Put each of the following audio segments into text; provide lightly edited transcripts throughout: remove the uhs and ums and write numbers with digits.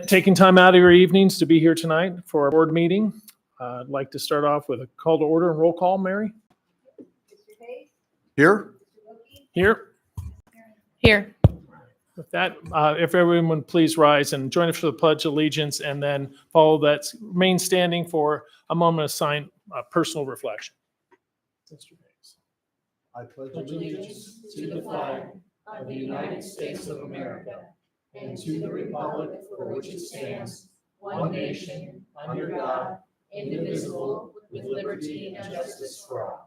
Taking time out of your evenings to be here tonight for our board meeting. I'd like to start off with a call to order and roll call. Mary? Here. Here. Here. With that, if everyone would please rise and join us for the Pledge of Allegiance, and then follow that, remain standing for a moment of silent personal reflection. I pledge allegiance to the flag of the United States of America and to the republic for which it stands, one nation, under God, indivisible, with liberty and justice for all.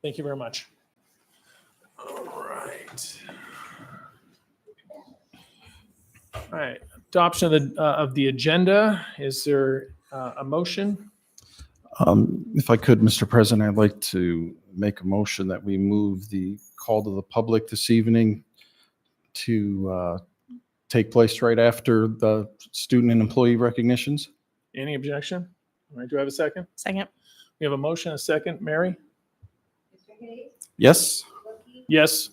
Thank you very much. All right. All right. Adoption of the agenda. Is there a motion? If I could, Mr. President, I'd like to make a motion that we move the call to the public this evening to take place right after the student and employee recognitions. Any objection? All right. Do I have a second? Second. We have a motion, a second. Mary? Yes. Yes.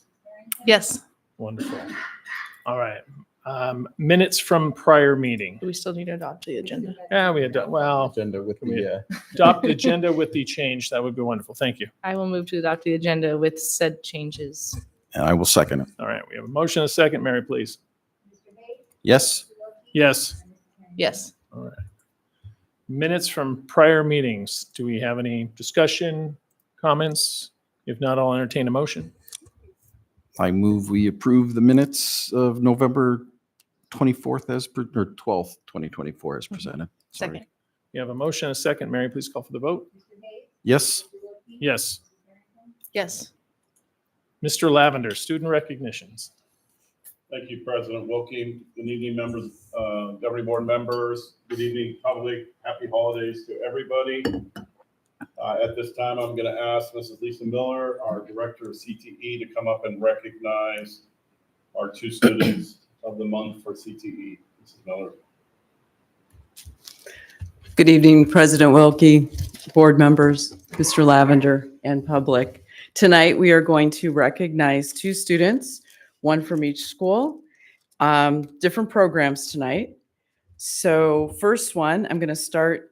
Yes. Wonderful. All right. Minutes from prior meeting. Do we still need to adopt the agenda? Yeah, we had, well, Agenda with the, adopt the agenda with the change. That would be wonderful. Thank you. I will move to adopt the agenda with said changes. and I will second it. All right. We have a motion, a second. Mary, please. Yes. Yes. Yes. All right. Minutes from prior meetings. Do we have any discussion, comments? If not, I'll entertain a motion. I move we approve the minutes of November 24th or 12th, 2024 as presented. Sorry. Second. You have a motion, a second. Mary, please call for the vote. Yes. Yes. Yes. Mr. Lavender, student recognitions. Thank you, President Wilkie. Good evening, members, governing board members. Good evening, public. Happy holidays to everybody. At this time, I'm going to ask Mrs. Lisa Miller, our Director of CTE, to come up and recognize our two students of the month for CTE. Mrs. Miller. Good evening, President Wilkie, board members, Mr. Lavender, and public. Tonight, we are going to recognize two students, one from each school, different programs tonight. So first one, I'm going to start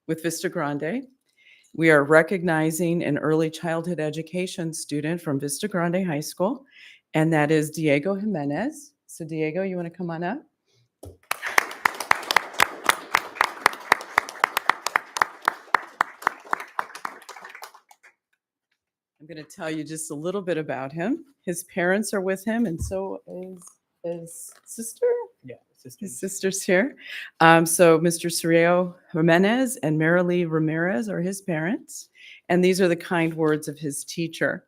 with Vista Grande. We are recognizing an early childhood education student from Vista Grande High School, and that is Diego Jimenez. So Diego, you want to come on up? I'm going to tell you just a little bit about him. His parents are with him, and so is his sister. Yeah. His sister's here. So Mr. Cirio Jimenez and Marilee Ramirez are his parents, and these are the kind words of his teacher.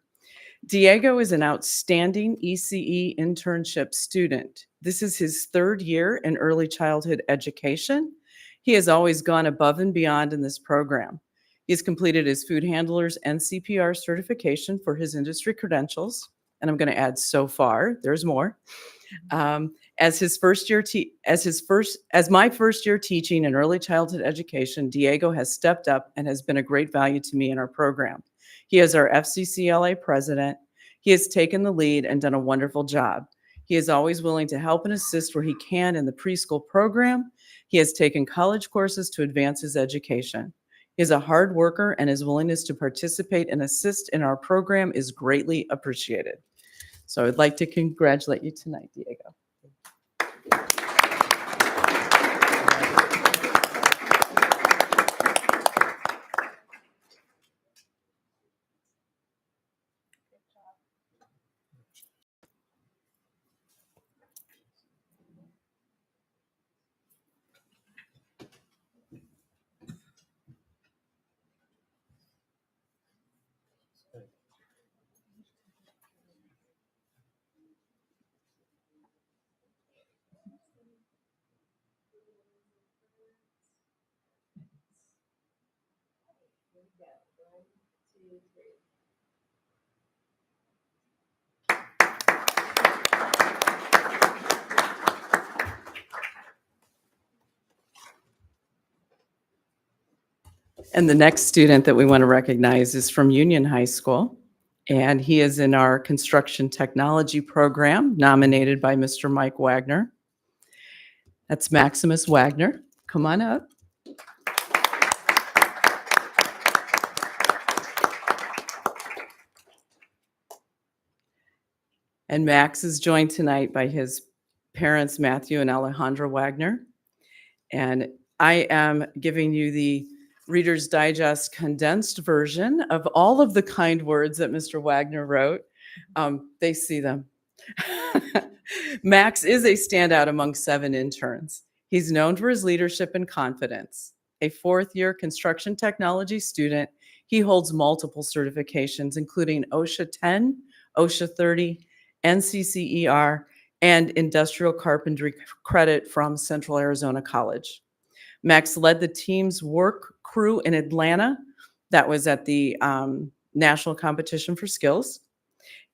Diego is an outstanding ECE internship student. This is his third year in early childhood education. He has always gone above and beyond in this program. He's completed his food handlers and CPR certification for his industry credentials, and I'm going to add so far. There's more. As my first year teaching in early childhood education, Diego has stepped up and has been a great value to me in our program. He is our FCCLA president. He has taken the lead and done a wonderful job. He is always willing to help and assist where he can in the preschool program. He has taken college courses to advance his education. He is a hard worker, and his willingness to participate and assist in our program is greatly appreciated. So I'd like to congratulate you tonight, Diego. And the next student that we want to recognize is from Union High School, and he is in our construction technology program, nominated by Mr. Mike Wagner. That's Maximus Wagner. Come on up. And Max is joined tonight by his parents, Matthew and Alejandra Wagner. And I am giving you the Reader's Digest condensed version of all of the kind words that Mr. Wagner wrote. They see them. Max is a standout among 7 interns. He's known for his leadership and confidence. A 4th-year construction technology student, he holds multiple certifications, including OSHA 10, OSHA 30, NCCER, and Industrial Carpentry credit from Central Arizona College. Max led the team's work crew in Atlanta that was at the National Competition for Skills.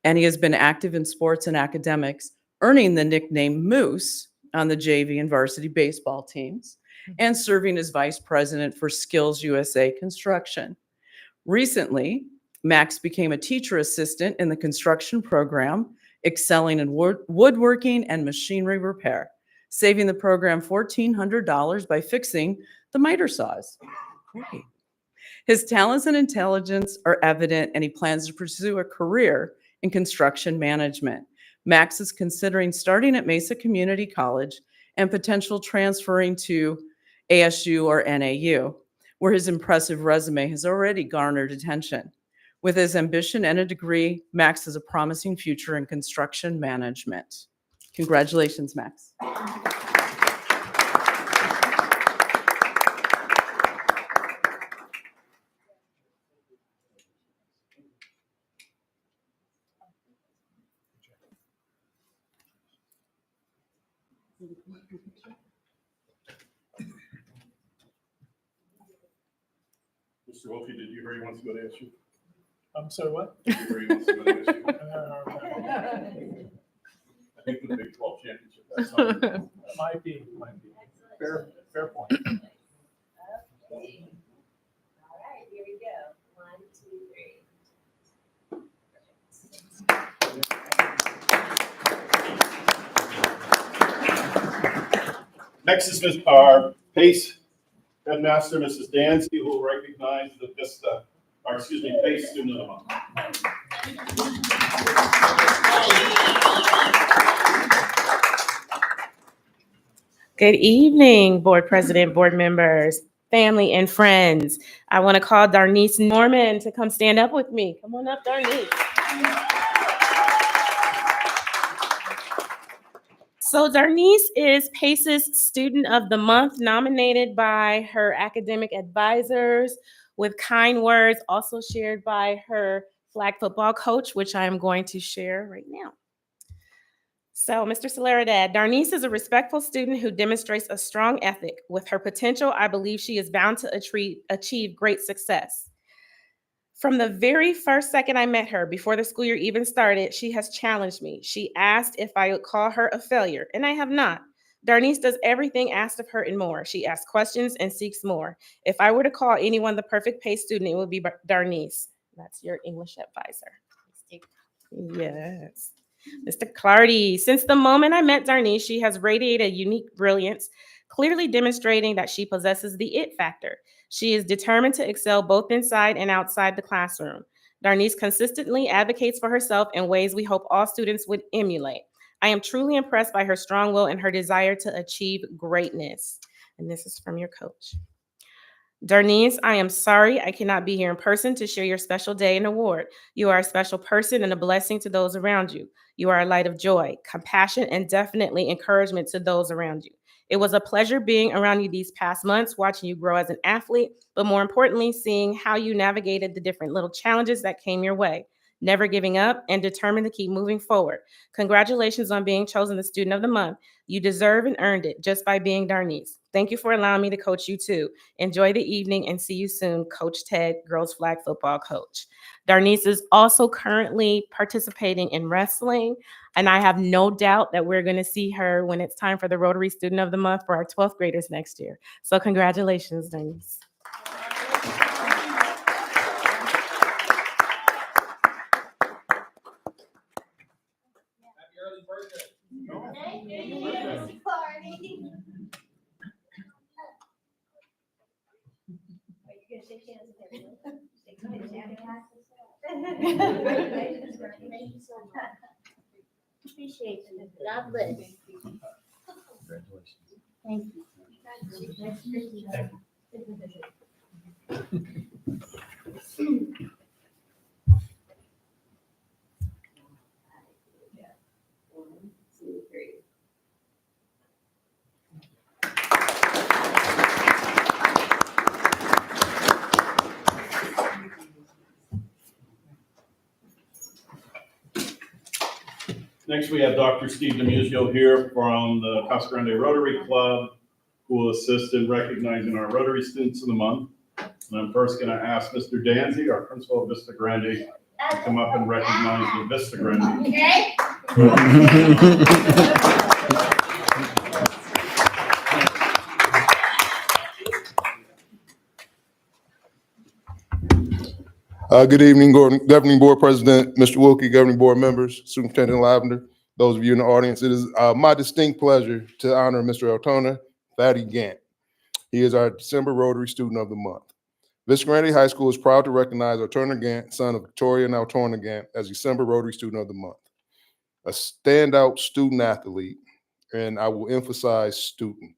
And he has been active in sports and academics, earning the nickname Moose on the JV and varsity baseball teams, and serving as vice president for Skills USA Construction. Recently, Max became a teacher assistant in the construction program, excelling in woodworking and machinery repair, saving the program $1,400 by fixing the miter saws. Great. His talents and intelligence are evident, and he plans to pursue a career in construction management. Max is considering starting at Mesa Community College and potential transferring to ASU or NAU, where his impressive resume has already garnered attention. With his ambition and a degree, Max has a promising future in construction management. Congratulations, Max. Mr. Wilkie, did you hear he wants to go to ASU? I'm sorry, what? Did you hear he wants to go to ASU? I think for the Big 12 championship. That's something. Might be. Fair point. Okay. All right, here we go. 1, 2, 3. Next is our PACE headmaster, Mrs. Dancy, who will recognize the Vista, or excuse me, PACE student of the month. Good evening, board president, board members, family, and friends. I want to call Darnice Norman to come stand up with me. Come on up, Darnice. So Darnice is PACE's Student of the Month, nominated by her academic advisors with kind words, also shared by her flag football coach, which I am going to share right now. So, Mr. Solaridad, Darnice is a respectful student who demonstrates a strong ethic. With her potential, I believe she is bound to achieve great success. From the very first second I met her, before the school year even started, she has challenged me. She asked if I would call her a failure, and I have not. Darnice does everything asked of her and more. She asks questions and seeks more. If I were to call anyone the perfect PACE student, it would be Darnice. That's your English advisor. Yes. Mr. Clardy, since the moment I met Darnice, she has radiated a unique brilliance, clearly demonstrating that she possesses the it factor. She is determined to excel both inside and outside the classroom. Darnice consistently advocates for herself in ways we hope all students would emulate. I am truly impressed by her strong will and her desire to achieve greatness. And this is from your coach. Darnice, I am sorry I cannot be here in person to share your special day and award. You are a special person and a blessing to those around you. You are a light of joy, compassion, and definitely encouragement to those around you. It was a pleasure being around you these past months, watching you grow as an athlete, but more importantly, seeing how you navigated the different little challenges that came your way, never giving up and determined to keep moving forward. Congratulations on being chosen the Student of the Month. You deserve and earned it just by being Darnice. Thank you for allowing me to coach you too. Enjoy the evening and see you soon, Coach Ted, girls flag football coach. Darnice is also currently participating in wrestling, and I have no doubt that we're going to see her when it's time for the Rotary Student of the Month for our 12th graders next year. So congratulations, Darnice. Appreciate it. God bless. Thank you. Next, we have Dr. Steve DeMuzio here from the Casa Grande Rotary Club, who will assist in recognizing our Rotary Students of the Month. And I'm first going to ask Mr. Danzy, our principal of Vista Grande, to come up and recognize the Vista Grande. Okay. Good evening, Governing Board President, Mr. Wilkie, Governing Board members, Superintendent Lavender, those of you in the audience. It is my distinct pleasure to honor Mr. Eltona Thaddy Gant. He is our December Rotary Student of the Month. Vista Grande High School is proud to recognize Eltona Gant, son of Victoria and Eltona Gant, as December Rotary Student of the Month. A standout student athlete, and I will emphasize student.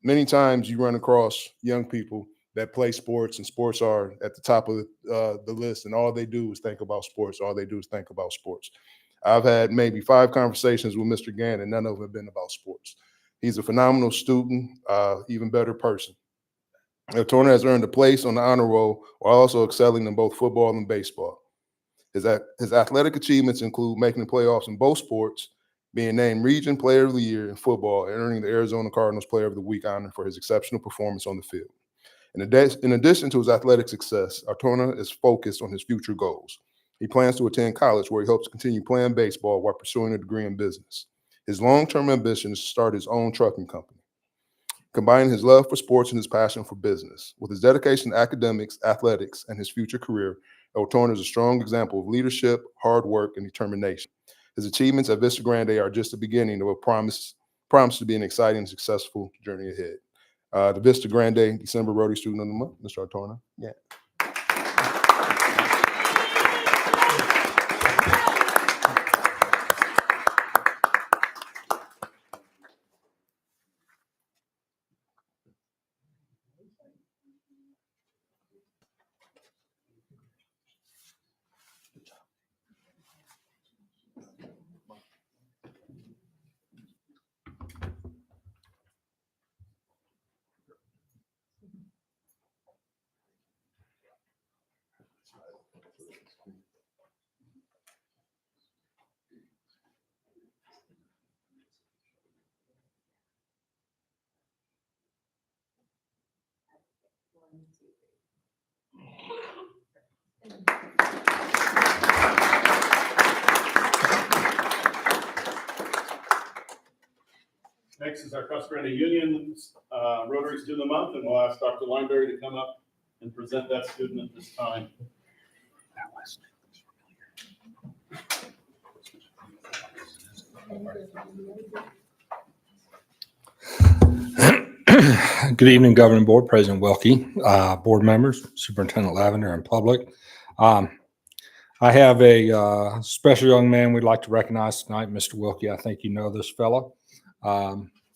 Many times you run across young people that play sports, and sports are at the top of the list, and all they do is think about sports. All they do is think about sports. I've had maybe 5 conversations with Mr. Gant, and none of them have been about sports. He's a phenomenal student, even better person. Eltona has earned a place on the honor roll while also excelling in both football and baseball. His athletic achievements include making the playoffs in both sports, being named Region Player of the Year in football, and earning the Arizona Cardinals Player of the Week honor for his exceptional performance on the field. In addition to his athletic success, Eltona is focused on his future goals. He plans to attend college where he hopes to continue playing baseball while pursuing a degree in business. His long-term ambition is to start his own trucking company. Combining his love for sports and his passion for business, with his dedication to academics, athletics, and his future career, Eltona is a strong example of leadership, hard work, and determination. His achievements at Vista Grande are just the beginning of a promise to be an exciting and successful journey ahead. The Vista Grande December Rotary Student of the Month, Mr. Eltona. Yeah. Next is our Casa Grande Union Rotary Student of the Month, and we'll ask Dr. Lineberry to come up and present that student at this time. Good evening, Governing Board, President Wilkie, board members, Superintendent Lavender, and public. I have a special young man we'd like to recognize tonight, Mr. Wilkie. I think you know this fellow.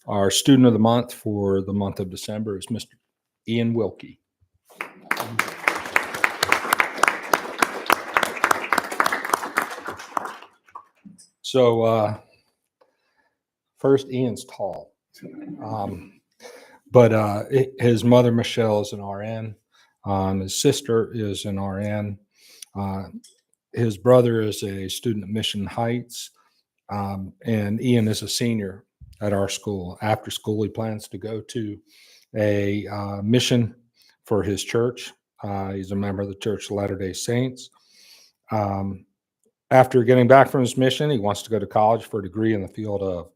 Our student of the month for the month of December is Mr. Ian Wilkie. So first, Ian's tall. But his mother, Michelle, is an RN. His sister is an RN. His brother is a student at Mission Heights. And Ian is a senior at our school. After school, he plans to go to a mission for his church. He's a member of the Church of Latter-day Saints. After getting back from his mission, he wants to go to college for a degree in the field of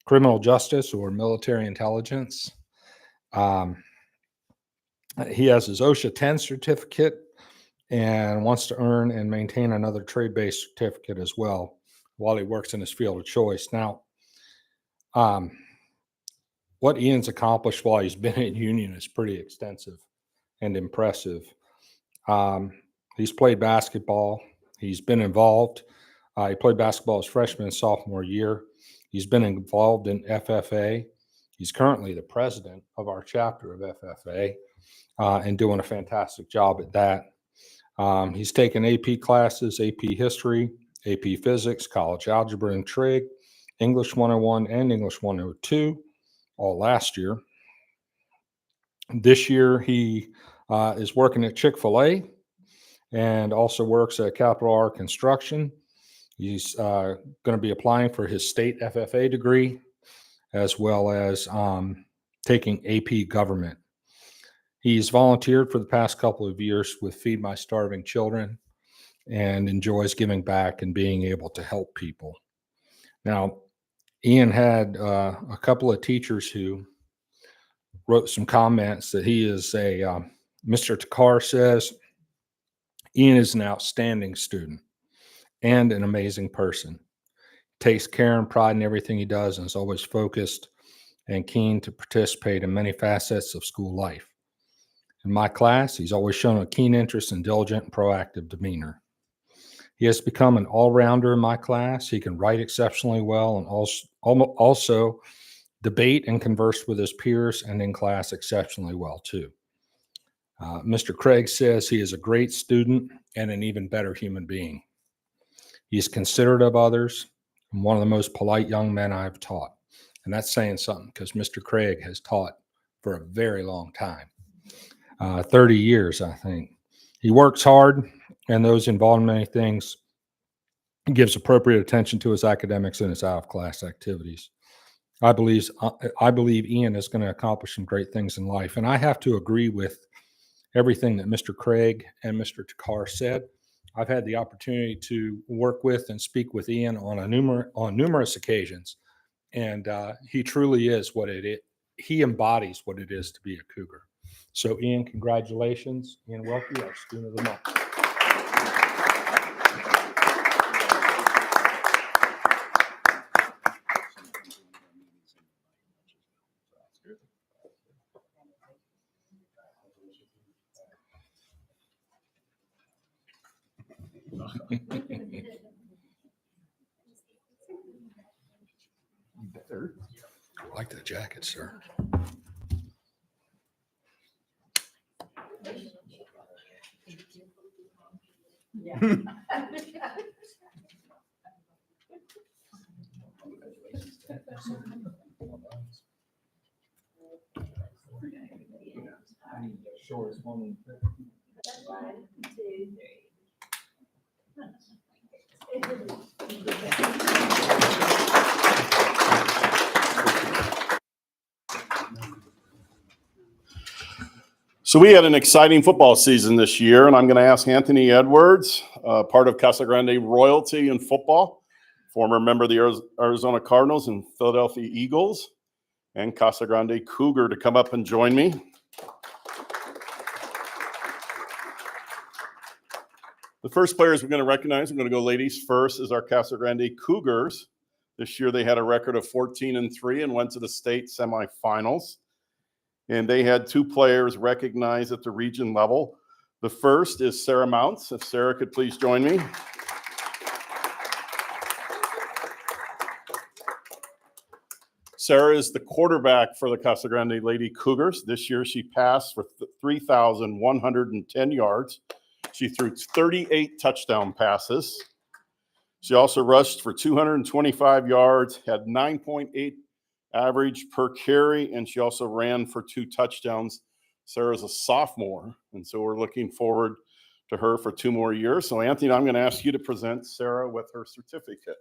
criminal justice or military intelligence. He has his OSHA 10 certificate and wants to earn and maintain another trade-based certificate as well while he works in his field of choice. Now, What Ian's accomplished while he's been at Union is pretty extensive and impressive. He's played basketball. He's been involved. He played basketball his freshman and sophomore year. He's been involved in FFA. He's currently the president of our chapter of FFA and doing a fantastic job at that. He's taken AP classes, AP History, AP Physics, College Algebra and Trig, English 101 and English 102, all last year. This year, he is working at Chick-fil-A and also works at Capital R Construction. He's going to be applying for his state FFA degree, as well as taking AP Government. He's volunteered for the past couple of years with Feed My Starving Children and enjoys giving back and being able to help people. Now, Ian had a couple of teachers who wrote some comments that he is Mr. Takar says, Ian is an outstanding student and an amazing person. Takes care and pride in everything he does and is always focused and keen to participate in many facets of school life. In my class, he's always shown a keen interest in diligent and proactive demeanor. He has become an all-rounder in my class. He can write exceptionally well and also debate and converse with his peers and in class exceptionally well too. Mr. Craig says he is a great student and an even better human being. He's considerate of others and one of the most polite young men I've taught. And that's saying something because Mr. Craig has taught for a very long time, 30 years, I think. He works hard and those involved in many things. He gives appropriate attention to his academics and his out-of-class activities. I believe Ian is going to accomplish some great things in life. And I have to agree with everything that Mr. Craig and Mr. Takar said. I've had the opportunity to work with and speak with Ian on numerous occasions. And he truly is what it is. He embodies what it is to be a Cougar. So Ian, congratulations. Ian Wilkie, our student of the month. I like that jacket, sir. So we had an exciting football season this year, and I'm going to ask Anthony Edwards, part of Casa Grande royalty in football, former member of the Arizona Cardinals and Philadelphia Eagles, and Casa Grande Cougar, to come up and join me. The first players we're going to recognize, we're going to go ladies first, is our Casa Grande Cougars. This year they had a record of 14-3 and went to the state semifinals. And they had two players recognized at the region level. The first is Sarah Mounts. If Sarah could please join me. Sarah is the quarterback for the Casa Grande Lady Cougars. This year she passed for 3,110 yards. She threw 38 touchdown passes. She also rushed for 225 yards, had 9.8 average per carry, and she also ran for 2 touchdowns. Sarah's a sophomore, and so we're looking forward to her for 2 more years. So Anthony, I'm going to ask you to present Sarah with her certificate.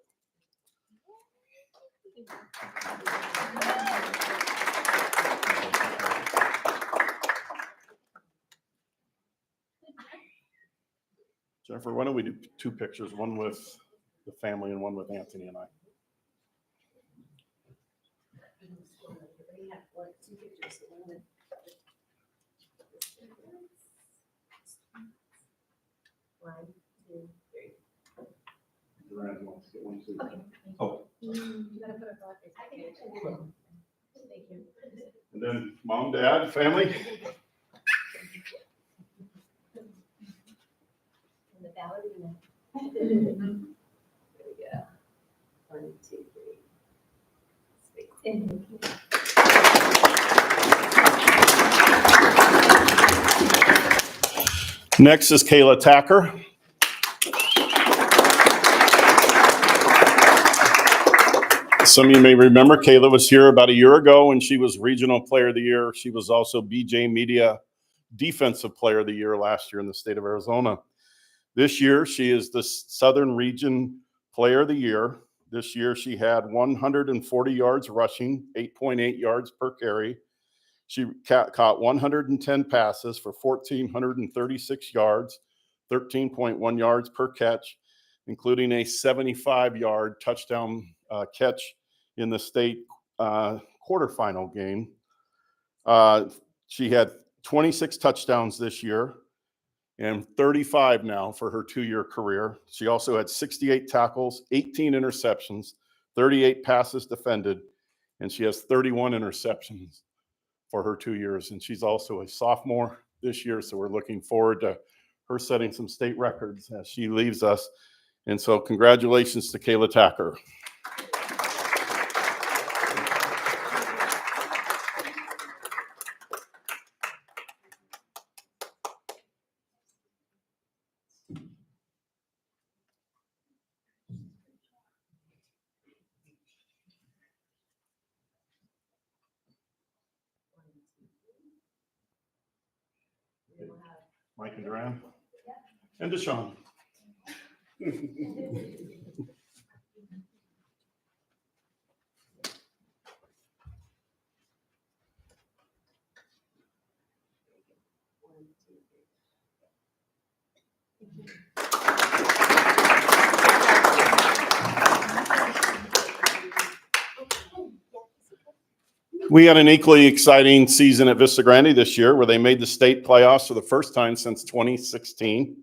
Jennifer, why don't we do 2 pictures, one with the family and one with Anthony and I. One, two, three. Oh, And then mom, dad, family. Next is Kayla Tacker. Some of you may remember Kayla was here about a year ago and she was Regional Player of the Year. She was also BJ Media Defensive Player of the Year last year in the state of Arizona. This year, she is the Southern Region Player of the Year. This year, she had 140 yards rushing, 8.8 yards per carry. She caught 110 passes for 1,436 yards, 13.1 yards per catch, including a 75-yard touchdown catch in the state quarterfinal game. She had 26 touchdowns this year and 35 now for her 2-year career. She also had 68 tackles, 18 interceptions, 38 passes defended, and she has 31 interceptions for her 2 years. And she's also a sophomore this year, so we're looking forward to her setting some state records as she leaves us. And so congratulations to Kayla Tacker. Mike and Duran. And Deshaun. We had an equally exciting season at Vista Grande this year where they made the state playoffs for the first time since 2016.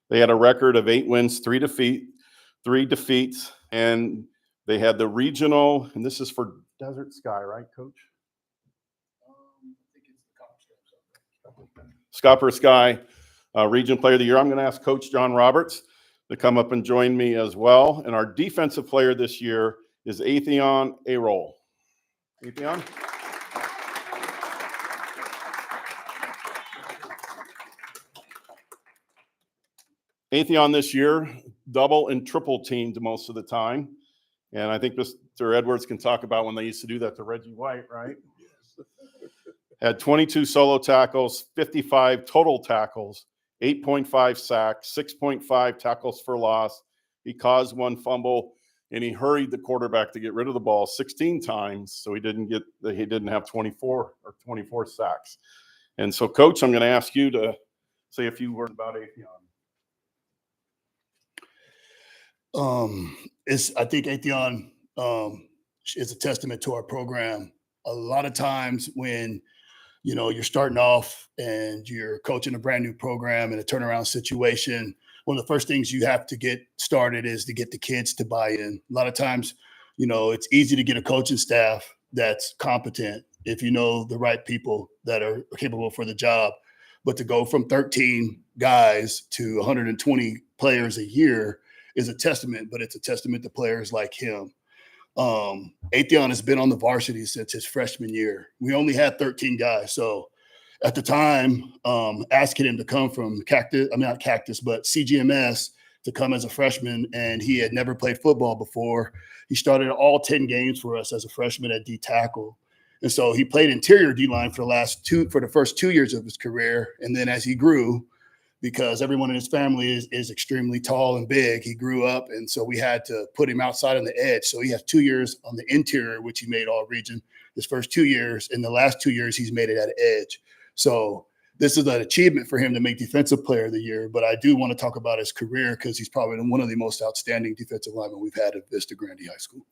They had a record of 8 wins, 3 defeats, and they had the regional, and this is for Desert Sky, right, Coach? Scopper Sky Region Player of the Year. I'm going to ask Coach John Roberts to come up and join me as well. And our defensive player this year is Atheon Arol. Atheon? Atheon this year, double and triple teamed most of the time. And I think Mr. Edwards can talk about when they used to do that to Reggie White, right? Had 22 solo tackles, 55 total tackles, 8.5 sacks, 6.5 tackles for loss. He caused 1 fumble, and he hurried the quarterback to get rid of the ball 16 times, so he didn't have 24 sacks. And so, Coach, I'm going to ask you to say a few words about Atheon. I think Atheon is a testament to our program. A lot of times when you're starting off and you're coaching a brand new program in a turnaround situation, one of the first things you have to get started is to get the kids to buy in. A lot of times, it's easy to get a coaching staff that's competent if you know the right people that are capable for the job. But to go from 13 guys to 120 players a year is a testament, but it's a testament to players like him. Atheon has been on the varsity since his freshman year. We only had 13 guys. So at the time, asking him to come from CGMS to come as a freshman, and he had never played football before. He started all 10 games for us as a freshman at D tackle. And so he played interior D-line for the first 2 years of his career. And then as he grew, because everyone in his family is extremely tall and big, he grew up, and so we had to put him outside on the edge. So he has 2 years on the interior, which he made all region his first 2 years. In the last 2 years, he's made it at edge. So this is an achievement for him to make Defensive Player of the Year. But I do want to talk about his career because he's probably one of the most outstanding defensive linemen we've had at Vista Grande High School.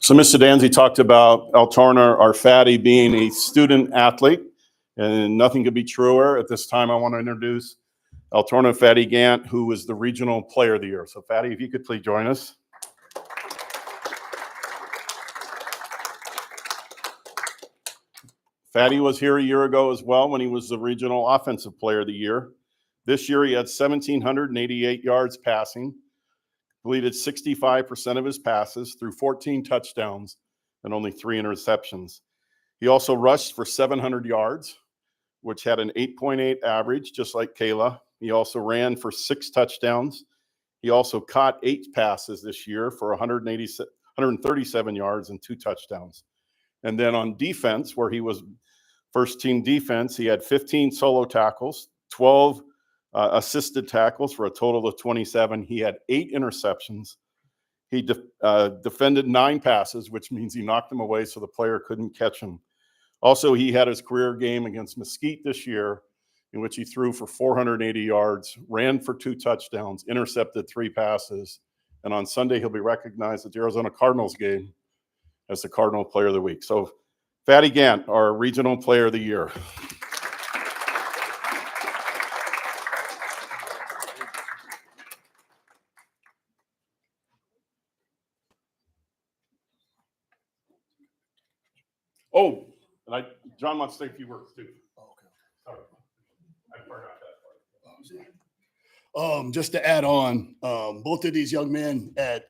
So Mr. Danzy talked about El Turner, our fatty, being a student athlete, and nothing could be truer. At this time, I want to introduce El Turner Fatty Gant, who was the Regional Player of the Year. So Fatty, if you could please join us. Fatty was here a year ago as well when he was the Regional Offensive Player of the Year. This year, he had 1,788 yards passing, completed 65% of his passes, threw 14 touchdowns and only 3 interceptions. He also rushed for 700 yards, which had an 8.8 average, just like Kayla. He also ran for 6 touchdowns. He also caught 8 passes this year for 137 yards and 2 touchdowns. And then on defense, where he was first team defense, he had 15 solo tackles, 12 assisted tackles for a total of 27. He had 8 interceptions. He defended 9 passes, which means he knocked them away so the player couldn't catch him. Also, he had his career game against Mesquite this year, in which he threw for 480 yards, ran for 2 touchdowns, intercepted 3 passes. And on Sunday, he'll be recognized at the Arizona Cardinals game as the Cardinal Player of the Week. So Fatty Gant, our Regional Player of the Year. Oh, and John wants to say a few words too. Okay. Sorry. I forgot that part. Just to add on, both of these young men at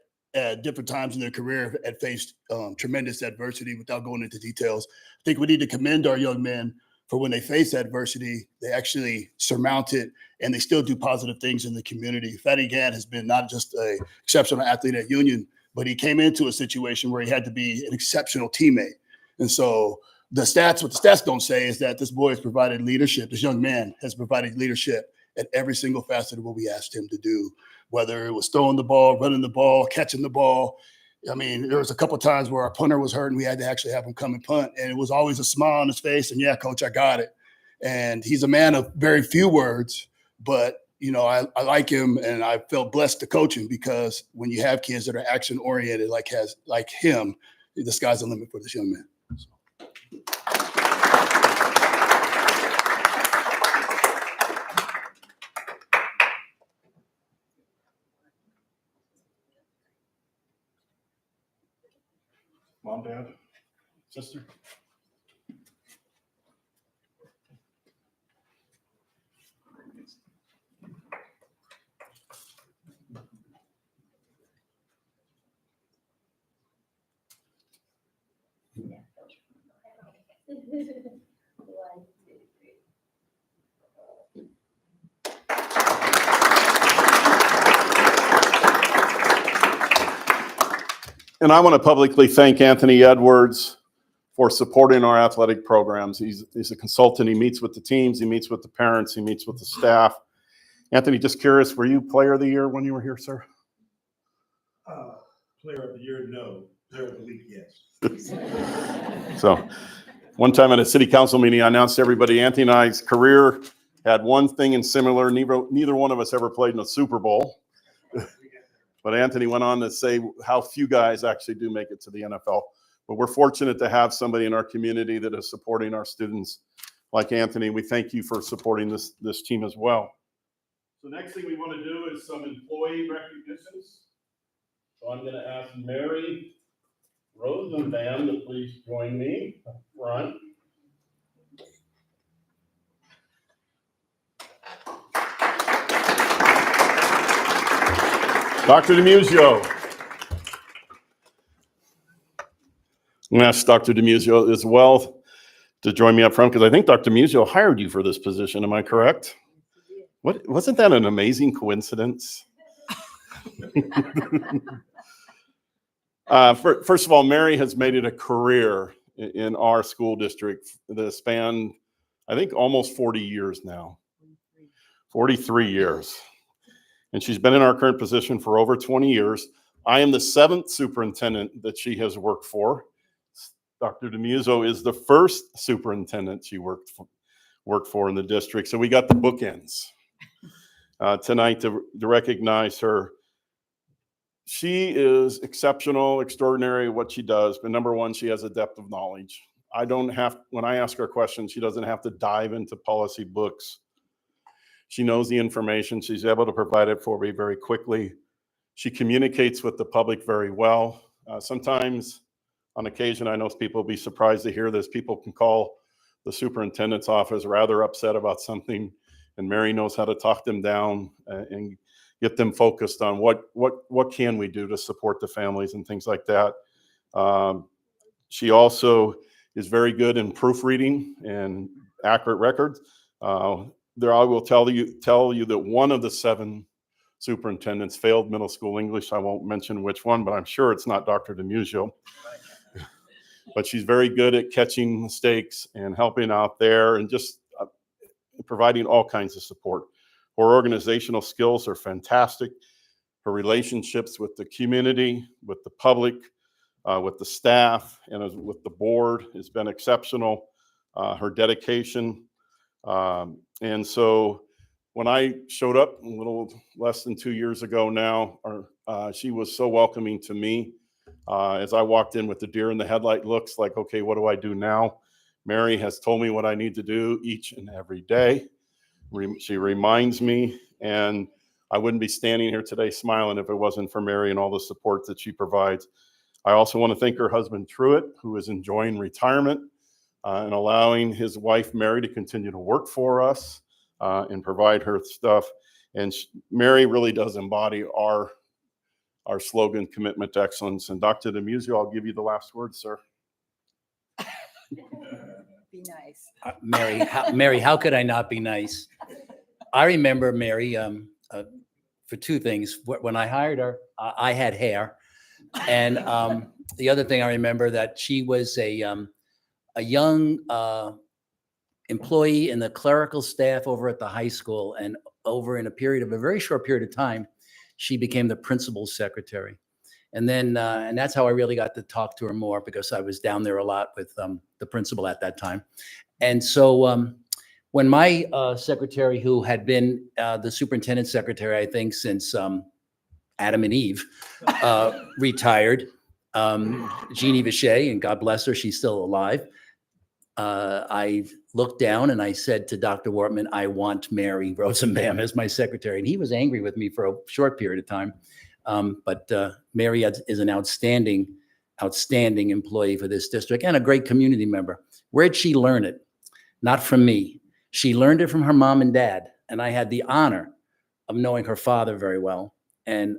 different times in their career had faced tremendous adversity. Without going into details, I think we need to commend our young men for when they face adversity, they actually surmount it and they still do positive things in the community. Fatty Gant has been not just an exceptional athlete at Union, but he came into a situation where he had to be an exceptional teammate. And so what the stats don't say is that this boy has provided leadership. This young man has provided leadership at every single facet of what we asked him to do, whether it was throwing the ball, running the ball, catching the ball. I mean, there was a couple of times where our punter was hurt and we had to actually have him come and punt. And it was always a smile on his face. And yeah, coach, I got it. And he's a man of very few words, but you know, I like him and I felt blessed to coach him because when you have kids that are action oriented, like him, the sky's the limit for this young man. Mom, Dad, sister. And I want to publicly thank Anthony Edwards for supporting our athletic programs. He's a consultant. He meets with the teams. He meets with the parents. He meets with the staff. Anthony, just curious, were you Player of the Year when you were here, sir? Player of the Year, no. Player of the Week, yes. So one time at a city council meeting, I announced to everybody Anthony and I's career had one thing in similar. Neither one of us ever played in a Super Bowl. But Anthony went on to say how few guys actually do make it to the NFL. But we're fortunate to have somebody in our community that is supporting our students like Anthony. We thank you for supporting this team as well. So next thing we want to do is some employee recognitions. So I'm going to ask Mary Rosenbaum to please join me up front. Dr. DiMuzio. I'm going to ask Dr. DiMuzio as well to join me up front because I think Dr. DiMuzio hired you for this position. Am I correct? Wasn't that an amazing coincidence? First of all, Mary has made it a career in our school district that span, I think, almost 40 years now. 43 years. And she's been in our current position for over 20 years. I am the 7th superintendent that she has worked for. Dr. DeMuso is the first superintendent she worked for in the district. So we got the bookends tonight to recognize her. She is exceptional, extraordinary at what she does. But number one, she has a depth of knowledge. When I ask her questions, she doesn't have to dive into policy books. She knows the information. She's able to provide it for me very quickly. She communicates with the public very well. Sometimes, on occasion, I know people will be surprised to hear this. People can call the superintendent's office rather upset about something, and Mary knows how to talk them down and get them focused on what can we do to support the families and things like that. She also is very good in proofreading and accurate records. I will tell you that one of the 7 superintendents failed middle school English. I won't mention which one, but I'm sure it's not Dr. DeMuso. But she's very good at catching mistakes and helping out there and just providing all kinds of support. Her organizational skills are fantastic. Her relationships with the community, with the public, with the staff, and with the board has been exceptional. Her dedication. And so when I showed up a little less than 2 years ago now, she was so welcoming to me. As I walked in with the deer in the headlight looks like, okay, what do I do now? Mary has told me what I need to do each and every day. She reminds me, and I wouldn't be standing here today smiling if it wasn't for Mary and all the support that she provides. I also want to thank her husband, Truett, who is enjoying retirement and allowing his wife, Mary, to continue to work for us and provide her stuff. And Mary really does embody our slogan, commitment to excellence. And Dr. DeMuso, I'll give you the last word, sir. Be nice. Mary, how could I not be nice? I remember Mary for 2 things. When I hired her, I had hair. And the other thing I remember that she was a young employee in the clerical staff over at the high school. And over in a very short period of time, she became the principal's secretary. And then, and that's how I really got to talk to her more, because I was down there a lot with the principal at that time. And so when my secretary, who had been the superintendent's secretary, I think since Adam and Eve, retired, Jeannie Vichet, and God bless her, she's still alive. I looked down and I said to Dr. Wortman, I want Mary Rosenbaum as my secretary. And he was angry with me for a short period of time. But Mary is an outstanding employee for this district and a great community member. Where'd she learn it? Not from me. She learned it from her mom and dad. And I had the honor of knowing her father very well. And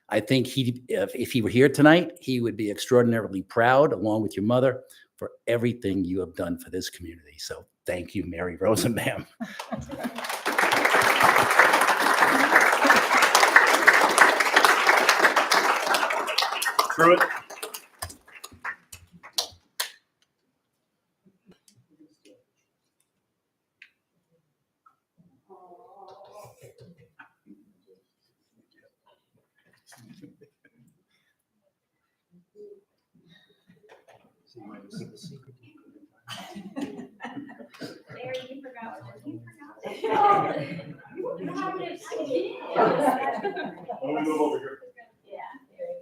I think if he were here tonight, he would be extraordinarily proud, along with your mother, for everything you have done for this community. So thank you, Mary Rosenbaum. Truett. Mary, you forgot what you forgot. Let me move over here. Yeah, there you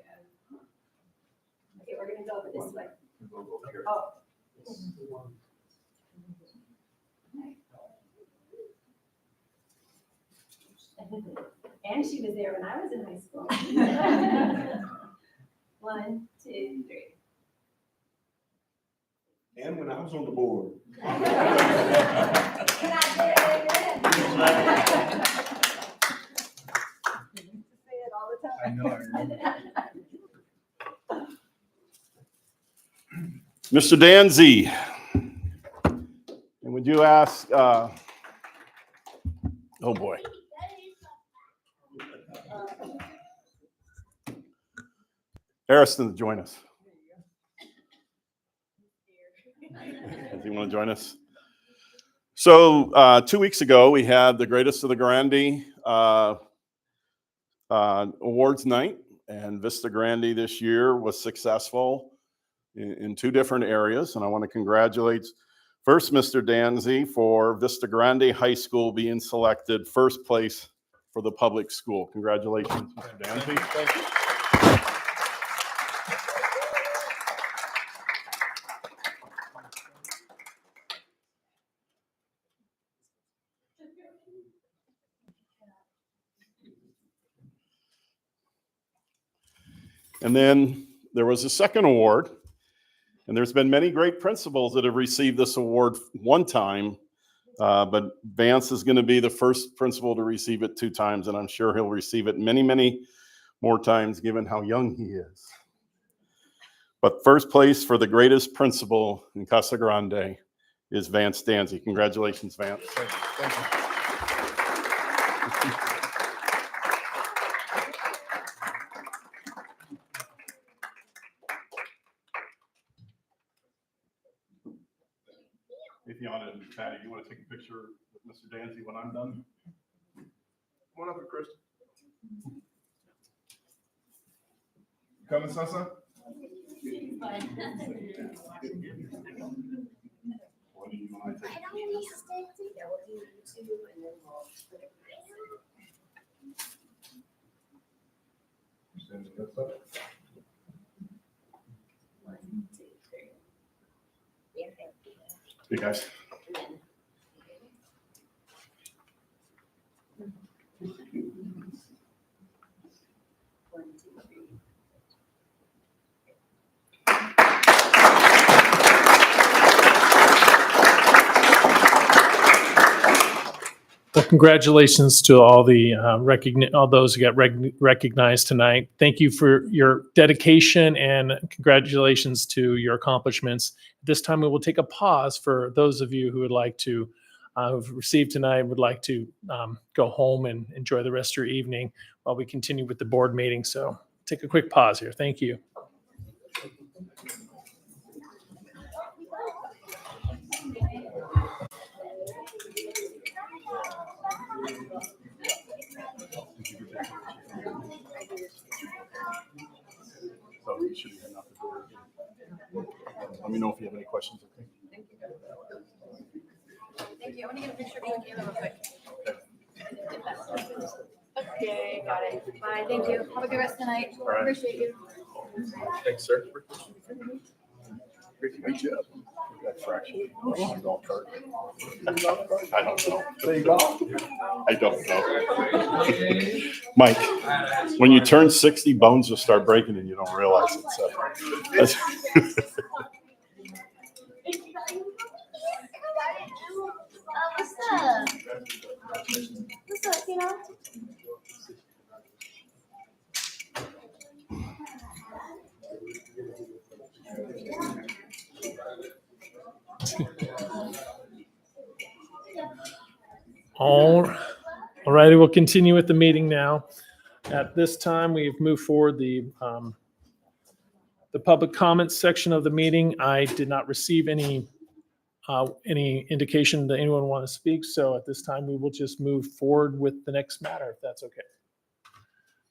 go. Okay, we're gonna go over this way. Oh. And she was there when I was in high school. 1, 2, 3. And when I was on the board. I know. Mr. Danzy, and would you ask, oh boy. Harrison to join us. Does he want to join us? So 2 weeks ago, we had the Greatest of the Grande awards night, and Vista Grande this year was successful. in two different areas. And I want to congratulate first Mr. Danzy for Vista Grande High School being selected first place for the public school. Congratulations, Mr. Danzy. Thank you. And then there was a second award, and there's been many great principals that have received this award one time, but Vance is going to be the first principal to receive it 2 times, and I'm sure he'll receive it many, many more times given how young he is. But first place for the greatest principal in Casa Grande is Vance Danzy. Congratulations, Vance. Thank you. Ithana and Patty, you want to take a picture with Mr. Danzy when I'm done? Come on up here, Chris. Coming, Sansa? What do you want to take? Hey, guys. Well, congratulations to all the all those who got recognized tonight. Thank you for your dedication and congratulations to your accomplishments. This time we will take a pause for those of you who would like to, who've received tonight, would like to go home and enjoy the rest of your evening while we continue with the board meeting. So take a quick pause here. Thank you. So you should be heading out the door. Let me know if you have any questions. Okay. Thank you. I want to get a picture of you and Kayla real quick. Okay, got it. Bye, thank you. Have a good rest of the night. right. Appreciate you. Thanks, sir. Great to meet you. That's fractured. Golf cart. I don't know. I don't know. Mike, when you turn 60, bones will start breaking and you don't realize it. So that's What's up? What's up, you know? All righty, we'll continue with the meeting now. At this time, we've moved forward the public comments section of the meeting. I did not receive any indication that anyone want to speak. So at this time, we will just move forward with the next matter, if that's okay.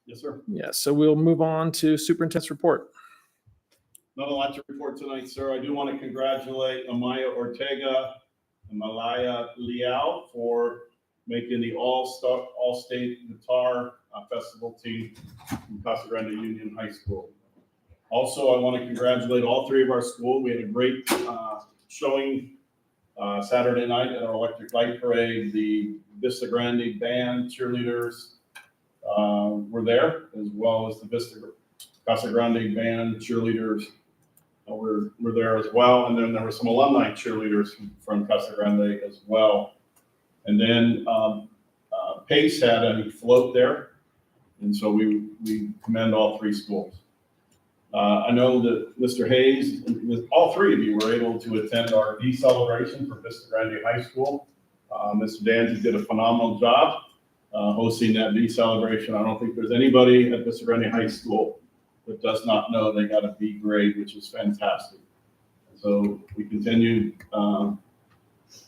yes, sir. Yes, so we'll move on to superintendent's report. Not a lot to report tonight, sir. I do want to congratulate Amaya Ortega and Malaya Liao for making the all-state guitar festival team from Casa Grande Union High School. Also, I want to congratulate all 3 of our schools. We had a great showing Saturday night at our Electric Light Parade. The Vista Grande band cheerleaders were there, as well as the Casa Grande band cheerleaders were there as well. And then there were some alumni cheerleaders from Casa Grande as well. And then Pace had a float there. And so we commend all 3 schools. I know that Mr. Hayes, all 3 of you were able to attend our V celebration for Vista Grande High School. Mr. Danzy did a phenomenal job hosting that V celebration. I don't think there's anybody at Vista Grande High School that does not know they got a B grade, which is fantastic. So we continue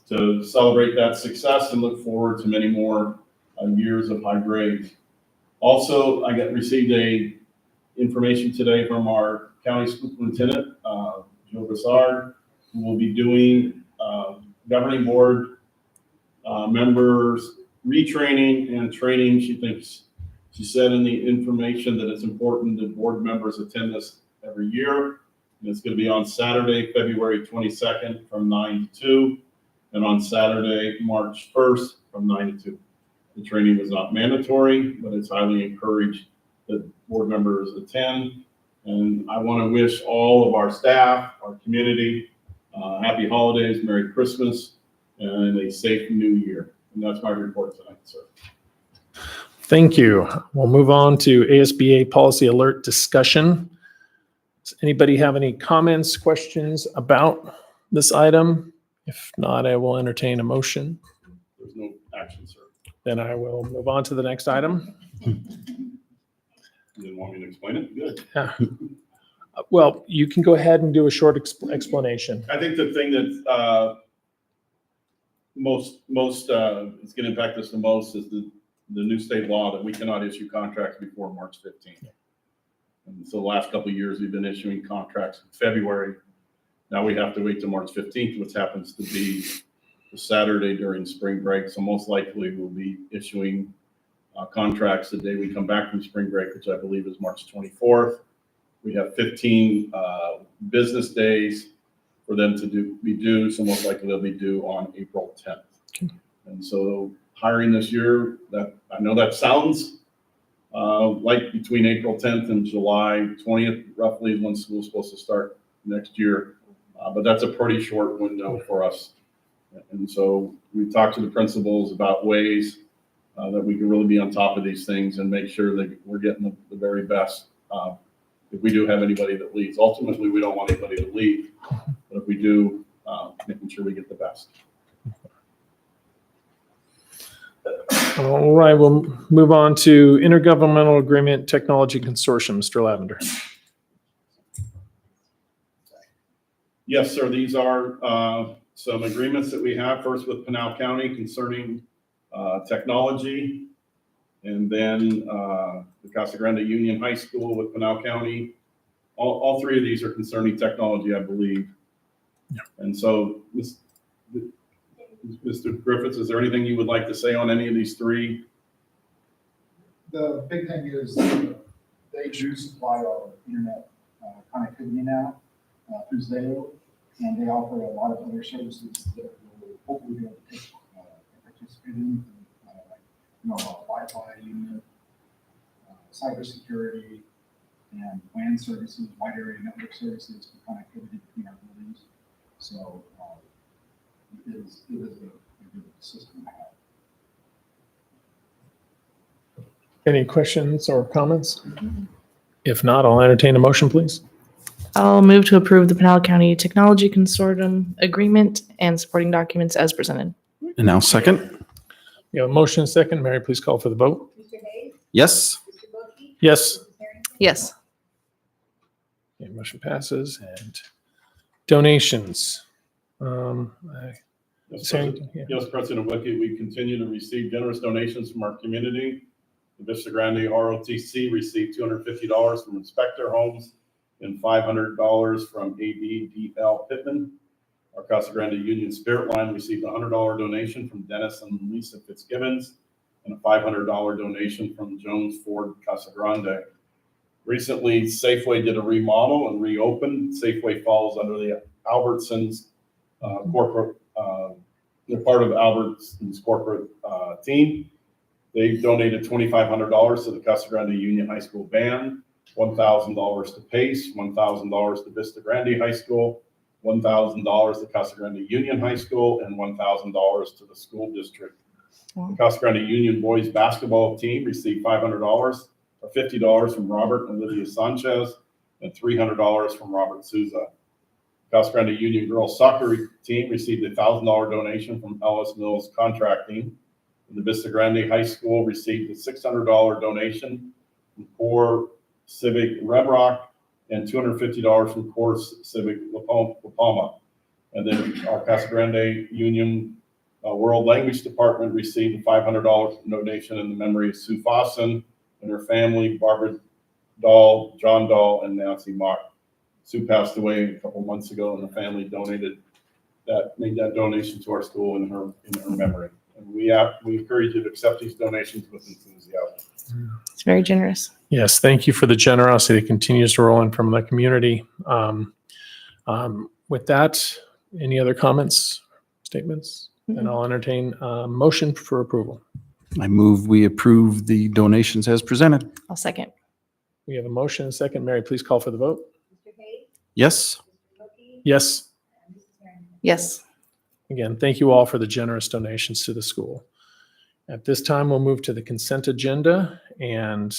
to celebrate that success and look forward to many more years of high grades. Also, received information today from our county superintendent. Broussard, who will be doing governing board members retraining and training. She said in the information that it's important that board members attend this every year. And it's going to be on Saturday, February 22nd from 9 to 2, and on Saturday, March 1st from 9 to 2. The training is not mandatory, but it's highly encouraged that board members attend. And I want to wish all of our staff, our community, happy holidays, Merry Christmas, and a safe new year. And that's my report tonight, sir. Thank you. We'll move on to ASBA policy alert discussion. Does anybody have any comments, questions about this item? If not, I will entertain a motion. There's no action, sir. Then I will move on to the next item. You didn't want me to explain it? Good. Yeah. Well, you can go ahead and do a short explanation. I think the thing that most is going to impact us the most is the new state law that we cannot issue contracts before March 15th. And so the last couple of years, we've been issuing contracts in February. Now we have to wait till March 15th, which happens to be the Saturday during spring break. So most likely we'll be issuing contracts the day we come back from spring break, which I believe is March 24th. We have 15 business days for them to be due. So most likely they'll be due on April 10th. Okay. And so hiring this year, that I know that sounds like between April 10th and July 20th, roughly, is when school's supposed to start next year. But that's a pretty short window for us. And so we talked to the principals about ways that we can really be on top of these things and make sure that we're getting the very best. If we do have anybody that leaves, ultimately, we don't want anybody to leave. But if we do, making sure we get the best. All right, we'll move on to Intergovernmental Agreement Technology Consortium. Mr. Lavender. Yes, sir. These are some agreements that we have. First with Pinal County concerning technology, and then the Casa Grande Union High School with Pinal County. All three of these are concerning technology, I believe. Yeah. And so, Mr. Griffiths, is there anything you would like to say on any of these three? The big thing is they do supply our internet connectivity now through Zayo, and they offer a lot of other services that we'll hopefully be able to participate in, like Wi-Fi unit, cybersecurity, and WAN services, wide area network services for connectivity between our buildings. So it is a good system to have. Any questions or comments? If not, I'll entertain a motion, please. I'll move to approve the Pinal County Technology Consortium agreement and supporting documents as presented. And now second? You have a motion second. Mary, please call for the vote. Mr. Hayes? Yes. Mr. Wilkie? Yes. Mrs. Harrington? Yes. Okay, motion passes. And donations. Yes, Harrington, yeah. Yes, President Wilkie, we continue to receive generous donations from our community. The Vista Grande ROTC received $250 from Inspector Homes and $500 from ABDL Pittman. Our Casa Grande Union Spirit Line received a $100 donation from Dennis and Lisa Fitzgibbons and a $500 donation from Jones Ford Casa Grande. Recently, Safeway did a remodel and reopened. Safeway falls under the Albertsons corporate, they're part of Albertsons corporate team. They donated $2,500 to the Casa Grande Union High School band, $1,000 to PACE, $1,000 to Vista Grande High School, $1,000 to Casa Grande Union High School, and $1,000 to the school district. Wow. The Casa Grande Union boys basketball team received $500 or $50 from Robert and Lydia Sanchez, and $300 from Robert Souza. Casa Grande Union girls soccer team received a $1,000 donation from Ellis Mills Contracting. The Vista Grande High School received a $600 donation from Core Civic Red Rock and $250 from Core Civic La Palma. And then our Casa Grande Union World Language Department received a $500 donation in the memory of Sue Fossen and her family, Barbara Dahl, John Dahl, and Nancy Mock. Sue passed away a couple months ago, and the family made that donation to our school in her memory. And we encourage you to accept these donations with enthusiasm. It's very generous. Yes, thank you for the generosity that continues to roll in from the community. With that, any other comments, statements? And I'll entertain a motion for approval. I move we approve the donations as presented. I'll second. We have a motion and a second. Mary, please call for the vote. Mr. Hayes? Yes. Mr. Wilkie? Yes. And Mrs. Harrington? Yes. Again, thank you all for the generous donations to the school. At this time, we'll move to the consent agenda, and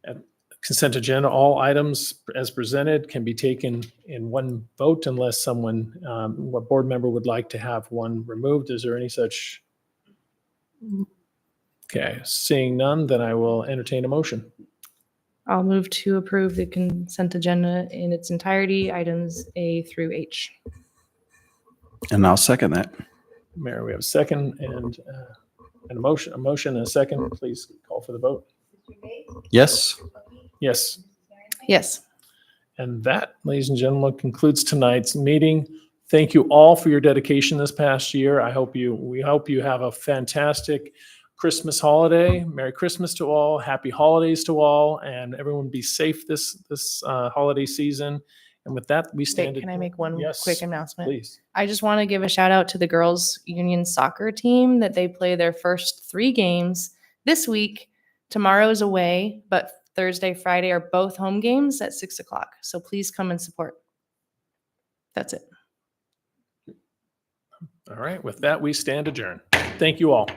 at consent agenda, all items as presented can be taken in one vote unless someone, what board member would like to have one removed. Is there any such? Okay, seeing none, then I will entertain a motion. I'll move to approve the consent agenda in its entirety, items A through H. And I'll second that. Mayor, we have a second and a motion and a second. Please call for the vote. Mr. Hayes? Yes. Mr. Wilkie? Yes. Mrs. Harrington? Yes. And that, ladies and gentlemen, concludes tonight's meeting. Thank you all for your dedication this past year. We hope you have a fantastic Christmas holiday. Merry Christmas to all. Happy holidays to all, and everyone be safe this holiday season. And with that, we stand. Wait, can I make one Yes, quick announcement? please. I just want to give a shout out to the girls union soccer team that they play their first 3 games this week. Tomorrow is away, but Thursday, Friday are both home games at 6:00. So please come and support. That's it. All right. With that, we stand adjourned. Thank you all.